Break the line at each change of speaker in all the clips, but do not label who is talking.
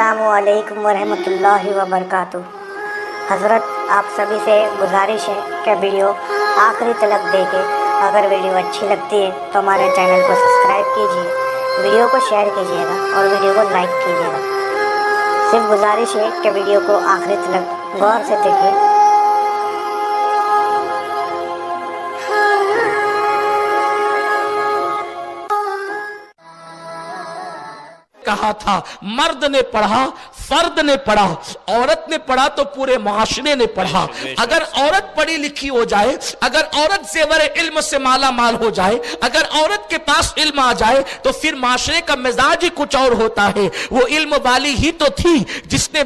अस्सलामु अलैकुम वरहमतुल्लाहि वबरकातुह। हज़रत आप सभी से गुजारिश है कि वीडियो आखिरी तक देखें। अगर वीडियो अच्छी लगती है तो हमारे चैनल को सब्सक्राइब कीजिए, वीडियो को शेयर कीजिएगा और वीडियो को लाइक कीजिएगा। सिर्फ गुजारिश है कि वीडियो को आखिरी तक गौर से देखें।
कहा था मर्द ने पढ़ा, फर्द ने पढ़ा, औरत ने पढ़ा तो पूरे मुआशरे ने पढ़ा। अगर औरत पढ़ी लिखी हो जाए, अगर औरत ज़ेवर इल्म से माला माल हो जाए, अगर औरत के पास इल्म आ जाए तो फिर माशरे का मिजाज ही कुछ और होता है। वो इल्म वाली ही तो थी जिसने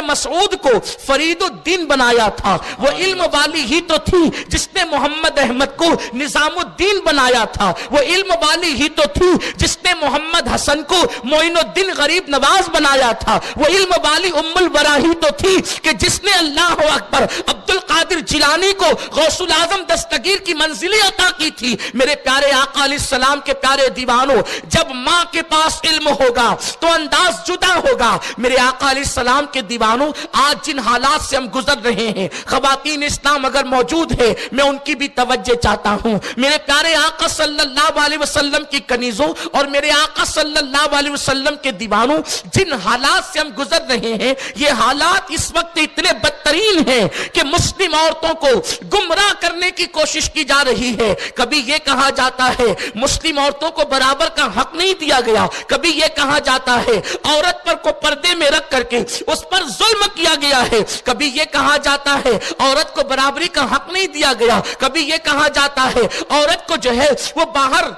मसऊद को फरीदुद्दीन बनाया था। वो इल्म वाली ही तो थी जिसने मोहम्मद अहमद को निजामुद्दीन बनाया था। वो इल्म वाली ही तो थी जिसने मोहम्मद हसन को मोइनुद्दीन गरीब नवाज बनाया था। वो इल्म वाली उम्मुल बरा ही तो थी कि जिसने अल्लाह अकबर अब्दुल कादिर जिलानी को गौसुल आजम दस्तगीर की मंजिल अता की थी। मेरे प्यारे आका अलैहिस्सलाम के प्यारे दीवानों, जब माँ के पास इल्म होगा तो अंदाज जुदा होगा। मेरे आका अलैहिस्सलाम के दीवानों, आज जिन हालात से हम गुजर रहे हैं, खवातीन इस्लाम अगर मौजूद है मैं उनकी भी तवज्जो चाहता हूं। मेरे प्यारे आका सल्लल्लाहु अलैहि वसल्लम की कनीजों और मेरे आका सल्लल्लाहु अलैहि वसल्लम के दीवानों, जिन हालात से हम गुजर रहे हैं, ये हालात इस वक्त इतने बदतरीन हैं कि मुस्लिम औरतों को गुमराह करने की कोशिश की जा रही है। कभी ये कहा जाता है मुस्लिम औरतों को बराबर का हक नहीं दिया गया, कभी ये कहा जाता है औरत पर को पर्दे में रख करके उस पर जुल्म किया गया है, कभी ये कहा जाता है औरत को बराबरी का हक नहीं दिया गया, कभी ये कहा जाता है औरत को जो है वो बाहर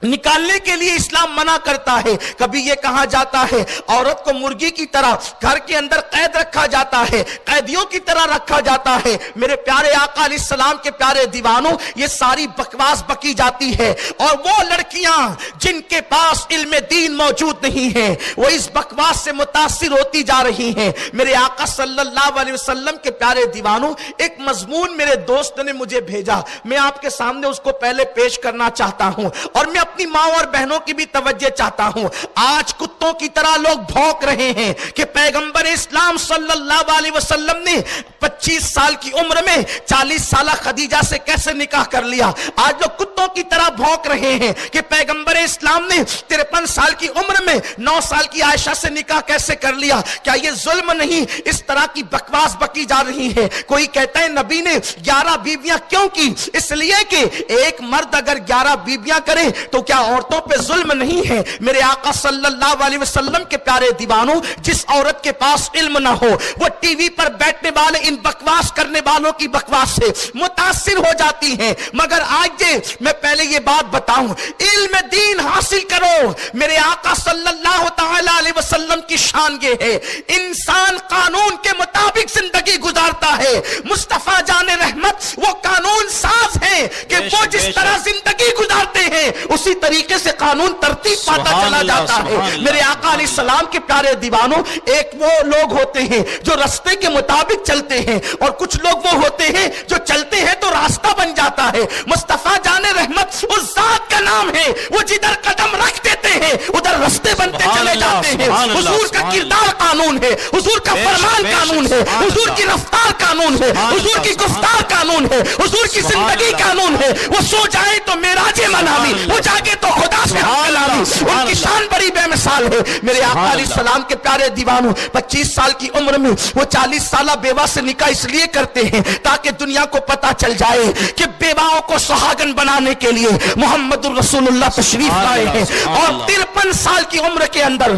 निकालने के लिए इस्लाम मना करता है, कभी यह कहा जाता है औरत को मुर्गी की तरह घर के अंदर कैद रखा जाता है, कैदियों की तरह रखा जाता है। मेरे प्यारे आका अलैहिस्सलाम के प्यारे दीवानों, ये सारी बकवास बकी जाती है और वो लड़कियां जिनके पास इल्म दीन मौजूद नहीं है वो इस बकवास से मुतासिर होती जा रही हैं। मेरे आका सल्लल्लाहु अलैहि वसल्लम के प्यारे दीवानों, एक मजमून मेरे दोस्त ने मुझे भेजा, मैं आपके सामने उसको पहले पेश करना चाहता हूं और मैं अपनी मां और बहनों की भी तवज्जो चाहता हूं। आज कुत्तों की तरह लोग भौंक रहे हैं कि पैगंबर इस्लाम सल्लल्लाहु अलैहि वसल्लम ने 25 साल की उम्र में 40 साल खदीजा से कैसे निकाह कर लिया। आज लोग कुत्तों की तरह भौंक रहे हैं कि पैगंबर इस्लाम ने 53 साल की उम्र में 9 साल की आयशा से निकाह कैसे कर लिया। क्या ये जुल्म नहीं? इस तरह की बकवास बकी जा रही है। कोई कहता है नबी ने 11 बीवियां क्यों की? इसलिए कि एक मर्द अगर 11 बीवियां करे तो क्या औरतों पे जुल्म नहीं है? मेरे आका सल्लल्लाहु अलैहि वसल्लम के प्यारे दीवानों, जिस औरत के पास इल्म ना हो वो टीवी पर बैठने वाले इन बकवास करने वालों की बकवास से मुतासिर हो जाती हैं। मगर आज मैं पहले ये बात बताऊं, इल्म दीन हासिल करो। मेरे आका सल्लल्लाहु तआला अलैहि वसल्लम की शान ये है, इंसान कानून के मुताबिक जिंदगी गुजारता है। मुस्तफा जाने रहमत वो कानून साज है कि वो जिस तरह जिंदगी गुजारते हैं उसी तरीके से कानून तरतीब पाता चला जाता है। मेरे आका अलैहिस्सलाम के प्यारे दीवानों, एक वो लोग होते हैं जो रास्ते के मुताबिक चलते हैं और कुछ लोग वो होते हैं जो चलते हैं तो रास्ता बन जाता है। मुस्तफा जाने रहमत उस जात का नाम है, वो जिधर कदम रख देते हैं उधर रास्ते बनते चले जाते हैं। हुजूर का किरदार कानून है, हुजूर का फरमान कानून है, हुजूर की रफ्तार कानून है, हुजूर की गुफ्तार कानून है, हुजूर की जिंदगी कानून है। वो सो जाए तो मेराजे मनावी, वो जागे तो खुदा से कलामी। उनकी शान बड़ी बेमिसाल है। मेरे आका अलैहिस्सलाम के प्यारे दीवानों, 25 साल की उम्र में वो 40 साल बेवा से निकाह इसलिए करते हैं ताकि दुनिया को पता चल जाए कि बेवाओं को सुहागन बनाने के लिए मोहम्मदुर रसूलुल्लाह तशरीफ लाए हैं। और 53 साल की उम्र के अंदर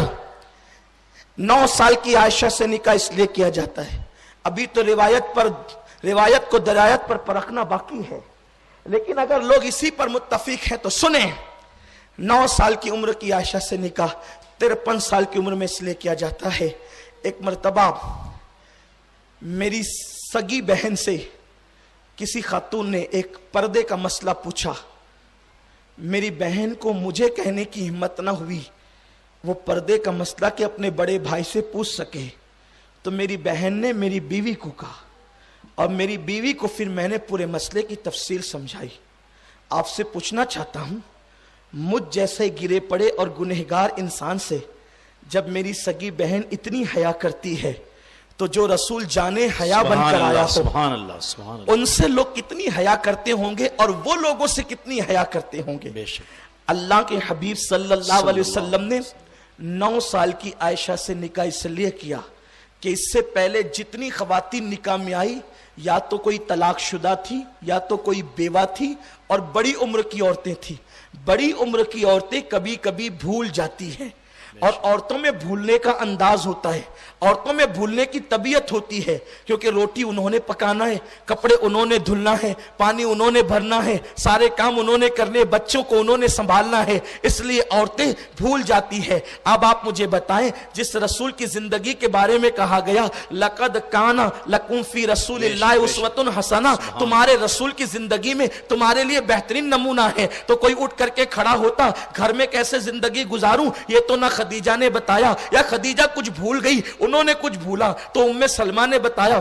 9 साल की आयशा से निकाह इसलिए किया जाता है। अभी तो रिवायत को दरायत पर परखना बाकी है, लेकिन अगर लोग इसी पर मुत्तफिक हैं तो सुने। 9 साल की उम्र की आयशा से निकाह 53 साल की उम्र में इसलिए किया जाता है। एक मर्तबा मेरी सगी बहन से किसी खातून ने एक पर्दे का मसला पूछा। मेरी बहन को मुझे कहने की हिम्मत न हुई वो पर्दे का मसला कि अपने बड़े भाई से पूछ सके, तो मेरी बहन ने मेरी बीवी को कहा और मेरी बीवी को फिर मैंने पूरे मसले की तफसील समझाई। आपसे पूछना चाहता हूं, मुझ जैसे गिरे पड़े और गुनहगार इंसान से جب میری سگی بہن اتنی حیا کرتی ہے تو جو رسول جانے حیا بن کر آیا ہو
سبحان اللہ سبحان اللہ،
ان سے لوگ کتنی حیا کرتے ہوں گے اور وہ لوگوں سے کتنی حیا کرتے ہوں گے.
بے شک.
اللہ کے حبیب صلی اللہ علیہ وسلم نے 9 سال کی عائشہ سے نکاح اس لیے کیا کہ اس سے پہلے جتنی خواتین نکاح میں آئی یا تو کوئی طلاق شدہ تھی یا تو کوئی بیوہ تھی اور بڑی عمر کی عورتیں تھیں. بڑی عمر کی عورتیں کبھی کبھی بھول جاتی ہیں اور عورتوں میں بھولنے کا انداز ہوتا ہے, عورتوں میں بھولنے کی طبیعت ہوتی ہے, کیونکہ روٹی انہوں نے پکانا ہے, کپڑے انہوں نے دھلنا ہے, پانی انہوں نے بھرنا ہے, سارے کام انہوں نے کرنے, بچوں کو انہوں نے سنبھالنا ہے, اس لیے عورتیں بھول جاتی ہیں. اب آپ مجھے بتائیں جس رسول کی زندگی کے بارے میں کہا گیا لقد کان لکم فی رسول اللہ اسوۃ حسنہ, تمہارے رسول کی زندگی میں تمہارے لیے بہترین نمونہ ہے, تو کوئی اٹھ کر کے کھڑا ہوتا گھر میں کیسے زندگی گزاروں یہ تو نہ خدیجہ نے بتایا, یا خدیجہ کچھ بھول گئی انہوں نے کچھ بھولا تو ام سلمہ نے بتایا,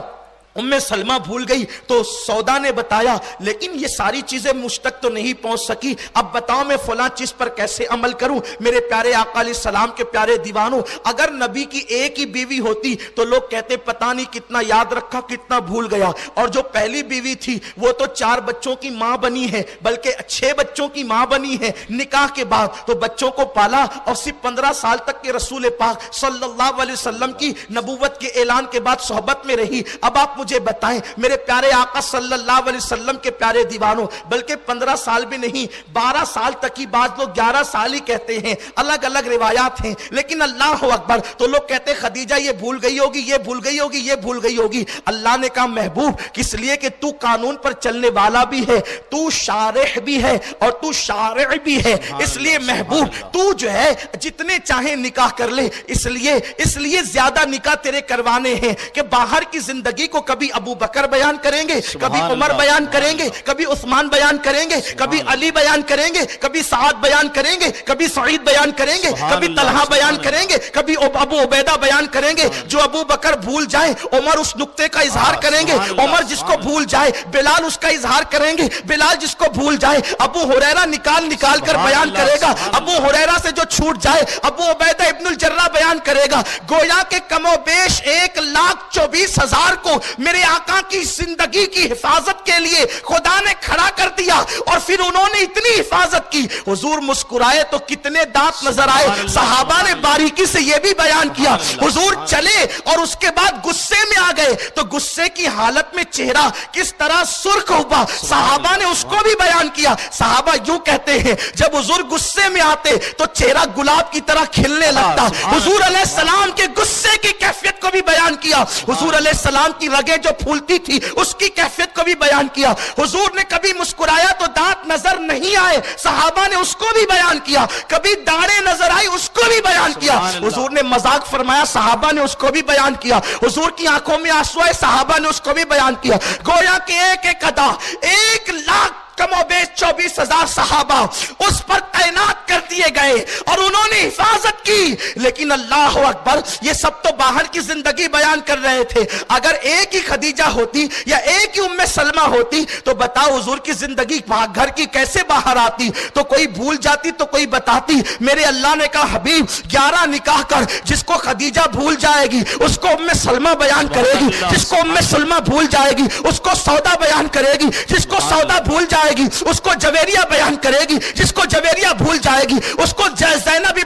ام سلمہ بھول گئی تو سودا نے بتایا, لیکن یہ ساری چیزیں مجھ تک تو نہیں پہنچ سکی. اب بتاؤ میں فلاں چیز پر کیسے عمل کروں. میرے پیارے آقا علیہ السلام کے پیارے دیوانوں, اگر نبی کی ایک ہی بیوی ہوتی تو لوگ کہتے پتہ نہیں کتنا یاد رکھا کتنا بھول گیا, اور جو پہلی بیوی تھی وہ تو 4 بچوں کی ماں بنی ہے, بلکہ 6 بچوں کی ماں بنی ہے نکاح کے بعد, تو بچوں کو پالا اور صرف 15 سال تک کے رسول پاک صلی اللہ علیہ وسلم کی نبوت کے اعلان کے بعد صحبت میں رہی. اب آپ مجھے بتائیں میرے پیارے آقا صلی اللہ علیہ وسلم کے پیارے دیوانوں, بلکہ 15 سال بھی نہیں 12 سال تک کی, بعض لوگ 11 سال ہی کہتے ہیں, الگ الگ روایات ہیں, لیکن اللہ اکبر تو لوگ کہتے خدیجہ یہ بھول گئی ہوگی یہ بھول گئی ہوگی یہ بھول گئی ہوگی. اللہ نے کہا محبوب کس لیے کہ تو قانون پر چلنے والا بھی ہے, تو شارح بھی ہے اور تو شارع بھی ہے, اس لیے محبوب تو جو ہے جتنے چاہیں نکاح کر لے, اس لیے زیادہ نکاح تیرے کروانے ہیں کہ باہر کی زندگی کو کبھی ابو بکر بیان کریں گے, کبھی عمر بیان کریں گے, کبھی عثمان بیان کریں گے, کبھی علی بیان کریں گے, کبھی سعد بیان کریں گے, کبھی سعید بیان کریں گے, کبھی طلحہ بیان کریں گے, کبھی ابو عبیدہ بیان کریں گے. جو ابو بکر بھول جائیں عمر اس نقطے کا اظہار کریں گے, عمر جس کو بھول جائے بلال اس کا اظہار کریں گے, بلال جس کو بھول جائے ابو ہریرہ نکال کر بیان کرے گا, ابو ہریرہ سے جو چھوٹ جائے ابو عبیدہ ابن الجراح بیان کرے گا. گویا کہ کم و بیش 1,24,000 کو میرے آقا کی زندگی کی حفاظت کے لیے خدا نے کھڑا کر دیا, اور پھر انہوں نے اتنی حفاظت کی حضور مسکرائے تو کتنے دانت نظر آئے. صحابہ نے باریکی سے یہ بھی بیان کیا, حضور چلے اور اس کے بعد غصے میں آ گئے تو غصے کی حالت میں چہرہ کس طرح سرخ ہوا, صحابہ نے اس کو بھی بیان کیا. صحابہ یوں کہتے ہیں جب حضور غصے میں آتے تو چہرہ گلاب کی طرح کھلنے لگتا. حضور علیہ السلام کے غصے کی کیفیت کو بھی بیان کیا, حضور علیہ السلام کی رگیں جو پھولتی تھی اس کی کیفیت کو بھی بیان کیا. حضور نے کبھی مسکرایا تو دانت نظر نہیں آئے, صحابہ نے اس کو بھی بیان کیا. کبھی داڑھیں نظر آئی اس کو بھی بیان کیا. حضور نے مذاق فرمایا صحابہ نے اس کو بھی بیان کیا. حضور کی آنکھوں میں آنسو آئے صحابہ نے اس کو بھی بیان کیا. گویا کہ ایک ایک ادا 1,00,000 کم و بیش 24,000 صحابہ اس پر تعینات کر دیے گئے اور انہوں نے حفاظت کی. لیکن اللہ اکبر یہ سب تو باہر کی زندگی بیان کر رہے تھے. اگر ایک ہی خدیجہ ہوتی یا ایک ہی ام سلمہ ہوتی تو بتاؤ حضور کی زندگی گھر کی کیسے باہر آتی. تو کوئی بھول جاتی تو کوئی بتاتی. میرے اللہ نے کہا حبیب 11 نکاح کر, جس کو خدیجہ بھول جائے گی اس کو ام سلمہ بیان کرے گی, جس کو ام سلمہ بھول جائے گی اس کو سودا بیان کرے گی, جس کو سودا بھول جائے گی اس کو جویریہ بیان کرے گی, جس کو جویریہ بھول جائے گی اس کو زینب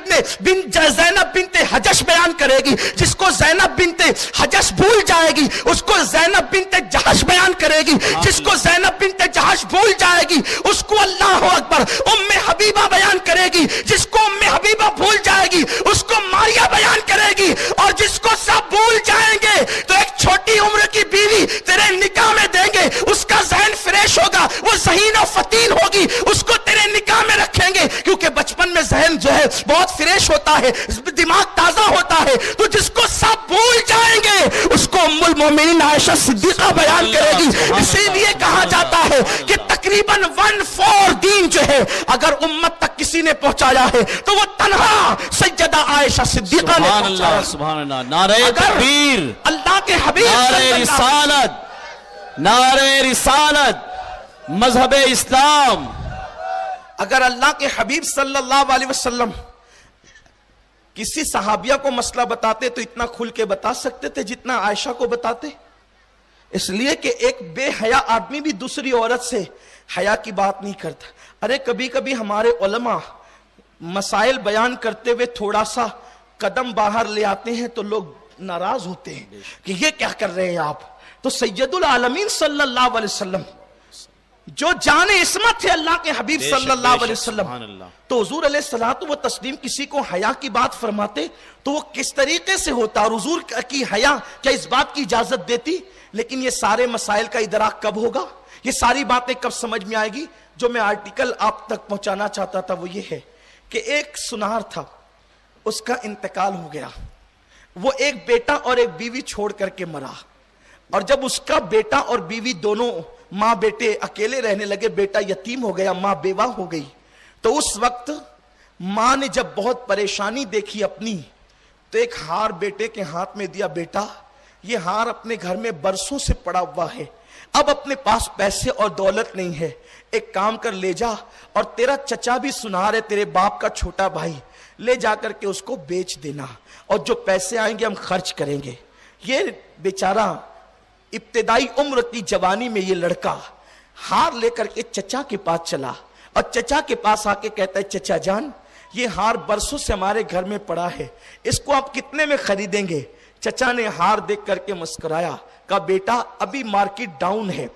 بنت حجش بیان کرے گی, جس کو زینب بنت حجش بھول جائے گی اس کو زینب بنت جہش بیان کرے گی, جس کو زینب بنت جہش بھول جائے گی اس کو اللہ اکبر ام حبیبہ بیان کرے گی, جس کو ام حبیبہ بھول جائے گی اس کو ماریہ بیان کرے گی. اور جس کو سب بھول جائیں گے تو ایک چھوٹی عمر کی بیوی تیرے نکاح میں دیں گے, اس کا ذہن فریش ہوگا, وہ ذہین و فتین ہوگی, اس کو تیرے نکاح میں رکھیں گے کیونکہ بچپن میں ذہن جو ہے بہت فریش ہوتا ہے, دماغ تازہ ہوتا ہے. تو جس کو سب بھول جائیں گے اس کو ام المومنین عائشہ صدیقہ بیان کرے گی. اسی لیے کہا جاتا ہے کہ تقریباً 1/4 دین جو ہے اگر امت تک کسی نے پہنچایا ہے تو وہ تنہا سیدہ عائشہ صدیقہ نے پہنچایا.
سبحان اللہ, نعرہ تکبیر,
اللہ کے حبیب
نعرہ رسالت, نعرہ رسالت, مذہب اسلام.
اگر اللہ کے حبیب صلی اللہ علیہ وسلم
किसी सहाबिया को मसला बताते तो इतना खुल के बता सकते थे जितना आयशा को बताते। इसलिए कि एक बेहया आदमी भी दूसरी औरत से हया की बात नहीं करता। अरे कभी कभी हमारे उलमा मसाइल बयान करते हुए थोड़ा सा कदम बाहर ले आते हैं तो लोग नाराज होते हैं कि ये क्या कर रहे हैं आप। तो सैयदुल आलमीन सल्लल्लाहु अलैहि वसल्लम जो जाने इस्मत थे अल्लाह के हबीब सल्लल्लाहु अलैहि वसल्लम, तो हुजूर अलैहिस्सलातु व तस्लीम किसी को हया की बात फरमाते तो वो किस तरीके से होता और हुजूर की हया क्या इस बात की इजाजत देती। लेकिन ये सारे मसाइल का इदराक कब होगा, ये सारी बातें कब समझ में आएगी। जो मैं आर्टिकल आप तक पहुंचाना चाहता था वो ये है कि एक सुनार था, उसका इंतकाल हो गया, वो एक बेटा और एक बीवी छोड़ करके मरा। और जब उसका बेटा और बीवी दोनों माँ बेटे अकेले रहने लगे, बेटा यतीम हो गया, माँ बेवा हो गई, तो उस वक्त माँ ने जब बहुत परेशानी देखी अपनी, तो एक हार बेटे के हाथ में दिया, बेटा ये हार अपने घर में बरसों से पड़ा हुआ है, अब अपने पास पैसे और दौलत नहीं है, एक काम कर ले जा, और तेरा चचा भी सुनार है, तेरे बाप का छोटा भाई, ले जाकर के उसको बेच देना और जो पैसे आएंगे हम खर्च करेंगे। ये बेचारा इब्तिदाई उम्र की जवानी में ये लड़का हार लेकर के चचा के पास चला और चचा के पास आके कहता है, चचा जान ये हार बरसों से हमारे घर में पड़ा है, इसको आप कितने में खरीदेंगे। चचा ने हार देख करके मुस्कुराया, कहा बेटा अभी मार्केट डाउन है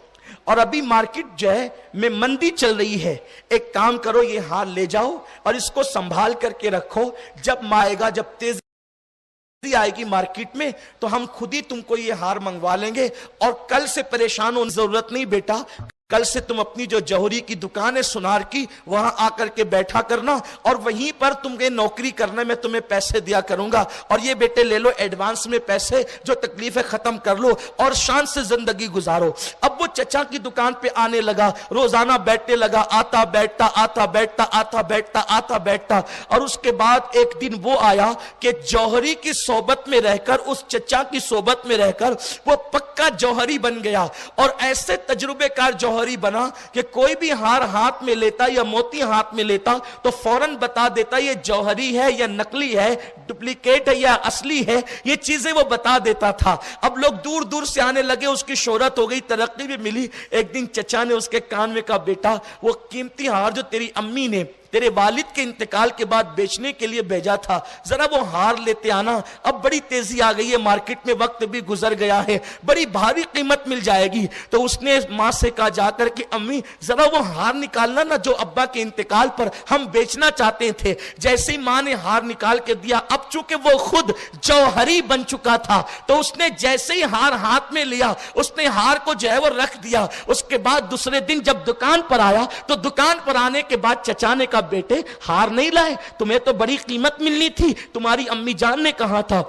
और अभी मार्केट जो है में मंदी चल रही है, एक काम करो ये हार ले जाओ और इसको संभाल करके रखो, जब आएगा जब तेजी आएगी मार्केट में तो हम खुद ही तुमको ये हार मंगवा लेंगे और कल से परेशान होने की जरूरत नहीं बेटा, कल से तुम अपनी जो जौहरी की दुकान है सुनार की वहां आकर के बैठा करना और वहीं पर तुम्हें नौकरी करने में तुम्हें पैसे दिया करूंगा और ये बेटे ले लो एडवांस में पैसे, जो तकलीफें खत्म कर लो और शान से जिंदगी गुजारो। अब वो चचा की दुकान पे आने लगा, रोजाना बैठने लगा, आता बैठता आता बैठता आता बैठता आता बैठता और उसके बाद एक दिन वो आया कि जौहरी की सोबत में रहकर, उस चचा की सोबत में रहकर वो पक्का जौहरी बन गया और ऐसे तजुर्बेकार जौहरी बना कि कोई भी हार हाथ में लेता या मोती हाथ में लेता तो फौरन बता देता ये जौहरी है या नकली है, डुप्लीकेट है या असली है, ये चीजें वो बता देता था। अब लोग दूर दूर से आने लगे, उसकी शोहरत हो गई, तरक्की भी मिली। एक दिन चचा ने उसके कान में कहा, बेटा वो कीमती हार जो तेरी अम्मी ने तेरे वालिद के इंतकाल के बाद बेचने के लिए भेजा था, जरा वो हार लेते आना, अब बड़ी तेजी आ गई है, मार्केट में वक्त भी गुजर गया है, बड़ी भारी कीमत मिल जाएगी। तो उसने मां से कहा जाकर कि अम्मी जरा वो हार निकालना ना जो अब्बा के इंतकाल पर हम बेचना चाहते थे। जैसे ही मां ने हार निकाल के दिया, अब चूंकि वो खुद जौहरी बन चुका था तो उसने जैसे ही हार हाथ में लिया उसने हार को जो है वो रख दिया। उसके बाद दूसरे दिन जब दुकान पर आया तो दुकान पर आने के बाद चचा ने बेटे हार नहीं लाए, तुम्हें तो बड़ी कीमत मिलनी थी, तुम्हारी अम्मी जान ने कहा था।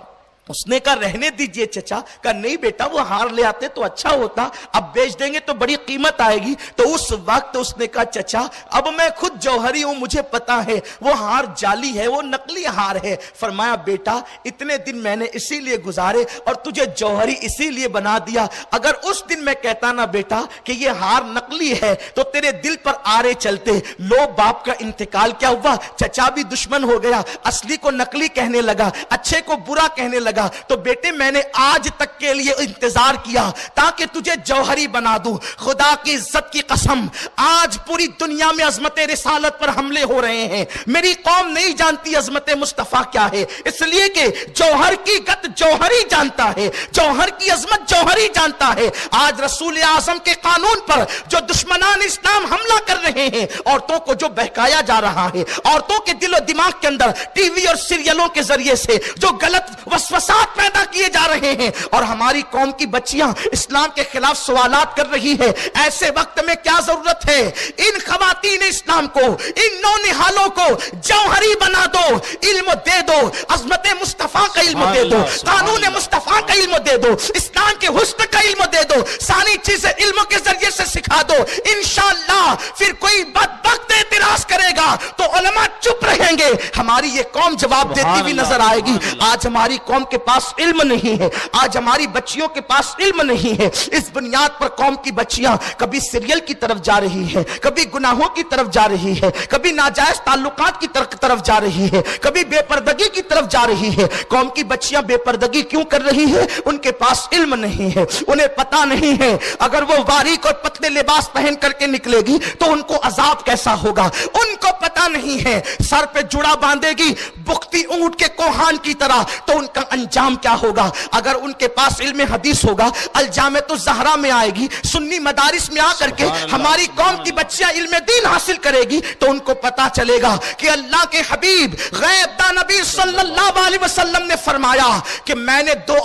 उसने कहा रहने दीजिए चचा, कहा नहीं बेटा वो हार ले आते तो अच्छा होता, अब बेच देंगे तो बड़ी कीमत आएगी। तो उस वक्त उसने कहा चचा अब मैं खुद जौहरी हूं, मुझे पता है वो हार जाली है, वो नकली हार है। फरमाया बेटा इतने दिन मैंने इसीलिए गुजारे और तुझे जौहरी इसीलिए बना दिया, अगर उस दिन मैं कहता ना बेटा कि ये हार नकली है तो तेरे दिल पर आरे चलते। लो बाप का इंतकाल क्या हुआ, चचा भी दुश्मन हो गया, असली को नकली कहने लगा, अच्छे को बुरा कहने लगा। तो बेटे मैंने आज तक के लिए इंतजार किया ताकि तुझे जौहरी बना दूं। खुदा की इज्जत की कसम आज पूरी दुनिया में अजमत रिसालत पर हमले हो रहे हैं, मेरी कौम नहीं जानती अजमत मुस्तफा क्या है, इसलिए कि जौहर की गत जौहरी जानता है, जौहर की अजमत जौहरी जानता है। आज रसूल आजम के कानून पर जो दुश्मनान इस्लाम हमला कर रहे हैं, औरतों को जो बहकाया जा रहा है, औरतों के दिलो दिमाग के अंदर टीवी और सीरियलों के जरिए से जो गलत वसवसात पैदा किए जा रहे हैं और हमारी कौम की बच्चियां इस्लाम के खिलाफ सवालात कर रही है, ऐसे वक्त में क्या जरूरत है इन खवातीन इस्लाम को, इन नौनिहालों को जौहरी बना दो, इल्म दे दो, अजमत मुस्तफा का इल्म दे दो, कानून मुस्तफा का इल्म दे दो, इस्लाम के हुस्न का इल्म दे दो, सारी चीजें इल्म के जरिए से सिखा दो। इंशाअल्लाह फिर कोई बदबख्त एतराज करेगा तो उलमा चुप रहेंगे, हमारी ये कौम जवाब देती हुई नजर आएगी। आज हमारी कौम کے پاس علم نہیں ہے, آج ہماری بچیوں کے پاس علم نہیں ہے. اس بنیاد پر قوم کی بچیاں کبھی سیریل کی طرف جا رہی ہیں, کبھی گناہوں کی طرف جا رہی ہے, کبھی ناجائز تعلقات کی طرف جا رہی ہے, کبھی بے پردگی کی طرف جا رہی ہے. قوم کی بچیاں بے پردگی کیوں کر رہی ہے؟ ان کے پاس علم نہیں ہے, انہیں پتا نہیں ہے اگر وہ باریک اور پتلے لباس پہن کر کے نکلے گی تو ان کو عذاب کیسا ہوگا. ان کو پتا نہیں ہے سر پہ جڑا باندھے گی بختی اونٹ کے کوہان کی طرح تو ان کا انجام کیا ہوگا. اگر ان کے پاس علم حدیث ہوگا, الجامعۃ الزہرا میں آئے گی, سنی مدارس میں آ کر کے ہماری قوم کی بچیاں علم دین حاصل کرے گی تو ان کو پتا چلے گا کہ اللہ کے حبیب غیب داں نبی صلی اللہ علیہ وسلم نے فرمایا کہ میں نے دو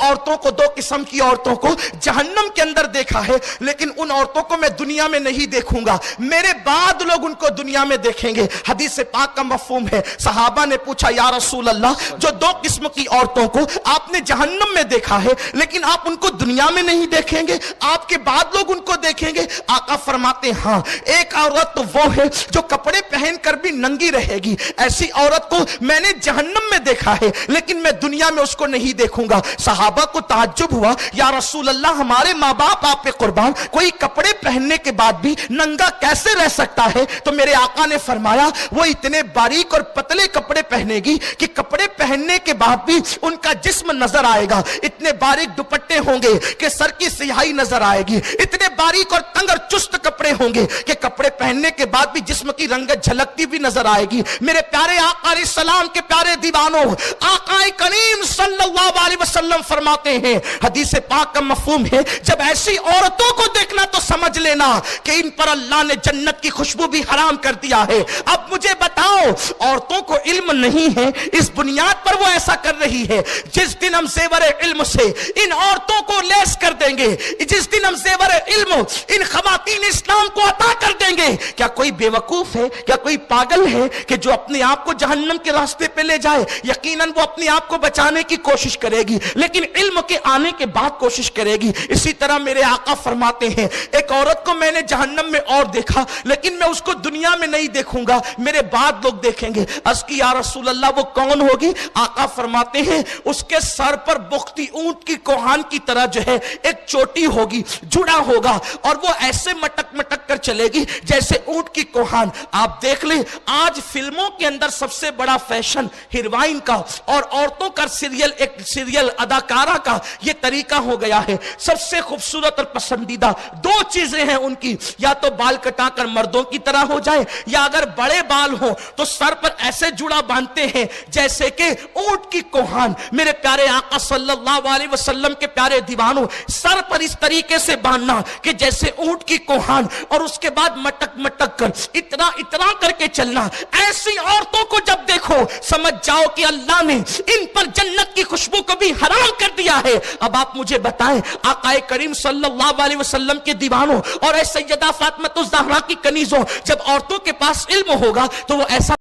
قسم کی عورتوں کو جہنم کے اندر دیکھا ہے, لیکن ان عورتوں کو میں دنیا میں نہیں دیکھوں گا, میرے بعد لوگ ان کو دنیا میں دیکھیں گے. حدیث پاک کا مفہوم ہے. صحابہ نے پوچھا یا رسول اللہ, جو دو قسم کی عورتوں کو آپ نے جہنم میں دیکھا ہے لیکن آپ ان کو دنیا میں نہیں دیکھیں گے, آپ کے بعد لوگ ان کو دیکھیں گے. آقا فرماتے ہیں ہاں, ایک عورت تو وہ ہے جو کپڑے پہن کر بھی ننگی رہے گی, ایسی عورت کو میں نے جہنم میں دیکھا ہے لیکن میں دنیا میں اس کو نہیں دیکھوں گا. صحابہ کو تعجب ہوا, یا رسول اللہ ہمارے ماں باپ آپ پہ قربان, کوئی کپڑے پہننے کے بعد بھی ننگا کیسے رہ سکتا ہے؟ تو میرے آقا نے فرمایا وہ اتنے باریک اور پتلے کپڑے پہنے گی کہ کپڑے پہننے کے بعد بھی ان کا جسم نظر آئے گا, اتنے باریک دوپٹے ہوں گے کہ سر کی سیاہی نظر آئے گی, اتنے باریک اور تنگ اور چست کپڑے ہوں گے کہ کپڑے پہننے کے بعد بھی جسم کی رنگت جھلکتی بھی نظر آئے گی. میرے پیارے آقا علیہ السلام کے پیارے دیوانوں, آقا کریم صلی اللہ علیہ وسلم فرماتے ہیں, حدیث پاک کا مفہوم ہے, جب ایسی عورتوں کو دیکھنا تو سمجھ لینا کہ ان پر اللہ نے جنت کی خوشبو بھی حرام کر دیا ہے. اب مجھے بتاؤ, عورتوں کو علم نہیں ہے, اس بنیاد پر وہ ایسا کر رہی ہے. جس دن ہم زیور علم سے ان عورتوں کو لیس کر دیں گے, جس دن ہم زیور علم ان خواتین اسلام کو عطا کر دیں گے, کیا کوئی بے وقوف ہے, کیا کوئی پاگل ہے کہ جو اپنے آپ کو جہنم کے راستے پہ لے جائے؟ یقیناً وہ اپنے آپ کو بچانے کی کوشش کرے گی لیکن علم کے آنے کے بعد کوشش کرے گی. اسی طرح میرے آقا فرماتے ہیں, ایک عورت کو میں نے جہنم میں اور دیکھا لیکن میں اس کو دنیا میں نہیں دیکھوں گا, میرے بعد لوگ دیکھیں گے. عرض کی یا رسول اللہ وہ کون ہوگی؟ آقا فرماتے ہیں اس کے سر پر بختی اونٹ کی کوہان کی طرح جو ہے ایک چوٹی ہوگی, جڑا ہوگا, اور وہ ایسے مٹک مٹک کر چلے گی جیسے اونٹ کی کوہان. آپ دیکھ لیں آج فلموں کے اندر سب سے بڑا فیشن ہیروائن کا اور عورتوں کا سیریل اداکارہ کا یہ طریقہ ہو گیا ہے. سب سے خوبصورت اور پسندیدہ دو چیزیں ہیں ان کی, یا تو بال کٹا کر مردوں کی طرح ہو جائے, یا اگر بڑے بال ہوں تو سر پر ایسے جڑا باندھتے ہیں جیسے کہ اونٹ کی کوہان. میرے پیارے آقا صلی اللہ علیہ وسلم کے پیارے دیوانوں, سر پر اس طریقے سے باندھنا کہ جیسے اونٹ کی کوہان, اور اس کے بعد مٹک مٹک کر اتنا اتنا کر کے چلنا. ایسی عورتوں کو جب دیکھو سمجھ جاؤ کہ اللہ نے ان پر جنت کی خوشبو کو بھی حرام کر دیا ہے. اب آپ مجھے بتائیں, آقا کریم صلی اللہ علیہ وسلم کے دیوانوں اور اے سیدہ فاطمہ الزہرا کی کنیزوں, جب عورتوں کے پاس علم ہوگا تو وہ ایسا